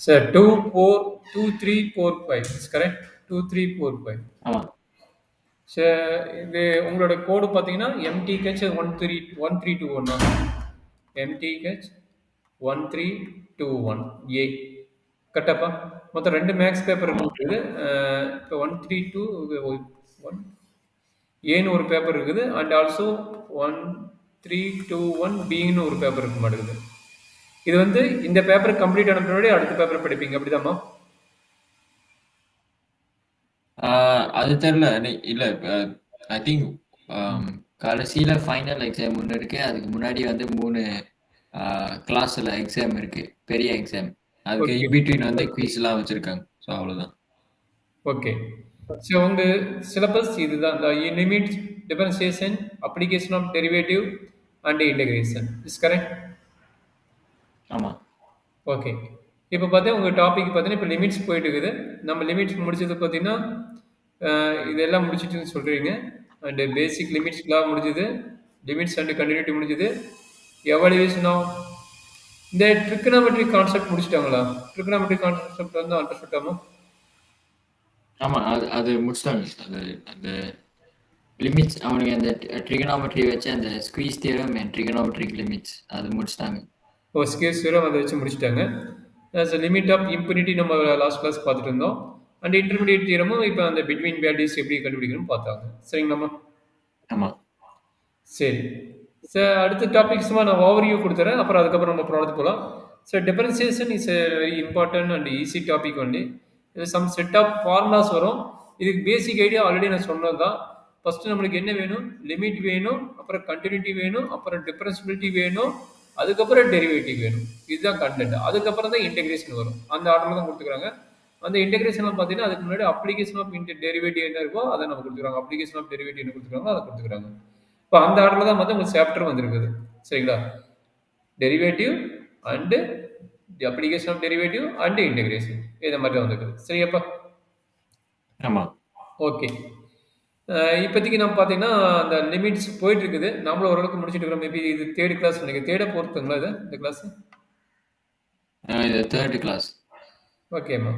Sir 2 4 2 3 4 5 is correct. 2 3 4 5. ஆமா sir இது உங்களோட கோடு பார்த்தீங்கன்னா MTH 1321 MTH 1321 ஏ கரெக்டாப்பா? மொத்தம் 2 மேக்ஸ் பேப்பர் ஆமா இருக்குது. இப்போ 132 ஒன் ஏன்னு ஒரு பேப்பர் இருக்குது அண்ட் ஆல்சோ 1321 பின்னு ஒரு பேப்பர் இருக்க மாட்டேங்குது. இது வந்து இந்த பேப்பர் கம்ப்ளீட் ஆன பின்னாடி அடுத்த பேப்பர் படிப்பீங்க அப்படிதாம்மா? அது தெரியல இல்ல ஐ திங்க் கடைசியில ஃபைனல் எக்ஸாம் ஒன்று இருக்கு. அதுக்கு முன்னாடி வந்து 3 கிளாஸ்ல எக்ஸாம் இருக்கு, பெரிய எக்ஸாம். அதுக்கு ஓகே இன்பிட்வீன் வந்து குவிஸ் எல்லாம் வச்சிருக்காங்க. ஸோ அவ்வளவுதான். ஓகே. ஸோ உங்க சிலபஸ் இதுதான். The limit, differentiation, application of derivative and integration. Is correct? ஆமா ஓகே. இப்போ பார்த்தீங்கன்னா உங்கள் டாபிக் பார்த்தீங்கன்னா இப்போ லிமிட்ஸ் போயிட்டு இருக்குது. நம்ம லிமிட்ஸ் முடிச்சது பார்த்தீங்கன்னா இதெல்லாம் முடிச்சிட்டுன்னு சொல்கிறீங்க. அண்டு பேசிக் லிமிட்ஸ்லாம் முடிஞ்சது. லிமிட்ஸ் அண்ட் கண்டினியூட்டி முடிஞ்சது. எவாலுவேஷன் ஆஃப் இந்த ட்ரிக்னாமெட்ரி கான்செப்ட் முடிச்சிட்டாங்களா? ட்ரிக்னாமெட்ரி கான்செப்ட் வந்து அண்டர்ஸ்டாமா? ஆமா அது முடிச்சிட்டாங்க. அது அந்த லிமிட்ஸ் அவனுக்கு அந்த ட்ரிகனாமெட்ரி வச்சு அந்த squeeze theorem and trigonometric limits அது முடிச்சிட்டாங்க. ஸ்கேஸ் வரும் அதை வச்சு முடிச்சிட்டாங்க. லிமிட் ஆஃப் இன்ஃபினிட்டி நம்ம லாஸ்ட் கிளாஸ் பார்த்துட்டு இருந்தோம். அண்ட் இன்டர்மீடியட் தியரமும் இப்போ அந்த பிட்வீன் வேல்யூஸ் எப்படி கண்டுபிடிக்கணும்னு பார்த்தாங்க. சரிங்களாம்மா? ஆமா சரி சார், அடுத்த டாபிக்ஸுமா நான் ஓவர்வியூ கொடுத்துறேன். அப்புறம் அதுக்கப்புறம் நம்ம ப்ராடக்ட் போகலாம். Sir differentiation is very important and easy topic only. இது சம் செட் ஆஃப் ஃபார்முலாஸ் வரும். இதுக்கு பேசிக் ஐடியா ஆல்ரெடி நான் சொன்னது தான். ஃபஸ்ட்டு நம்மளுக்கு என்ன வேணும்? லிமிட் வேணும், அப்புறம் கண்டினியூட்டி வேணும், அப்புறம் டிஃபரன்சிபிலிட்டி வேணும், அதுக்கப்புறம் டெரிவேட்டிவ் வேணும். இதுதான் கண்டென்ட். அதுக்கப்புறம் தான் இன்டெகிரேஷன் வரும். அந்த ஆர்டரில் தான் கொடுத்துக்கிறாங்க. அந்த இன்டெகிரேஷன் பார்த்தீங்கன்னா அதுக்கு முன்னாடி அப்ளிகேஷன் ஆஃப் டெரிவேட்டிவ் என்ன இருக்கோ அதை நம்ம கொடுத்துருக்காங்க. அப்ளிகேஷன் ஆஃப் டெரிவேட்டிவ் என்ன கொடுத்துருக்காங்களோ அதை கொடுத்துக்கிறாங்க. இப்போ அந்த ஆர்டரில் தான் வந்து உங்களுக்கு சாப்டர் வந்திருக்குது. சரிங்களா? Derivative and the application of derivative and integration இதை மாதிரி தான் வந்துருக்குது. சரியாப்பா? ஆமா ஓகே. இப்போதைக்கு நம்ம பார்த்தீங்கன்னா அந்த லிமிட்ஸ் போயிட்டு இருக்குது. நம்மளும் ஓரளவுக்கு முடிச்சுட்டு இருக்கிறோம். மேபி இது தேர்ட் கிளாஸ் நினைக்கிறேன். தேர்டை பொறுத்துங்களா இது இந்த கிளாஸ்? இது தேர்ட் கிளாஸ். ஓகேம்மா.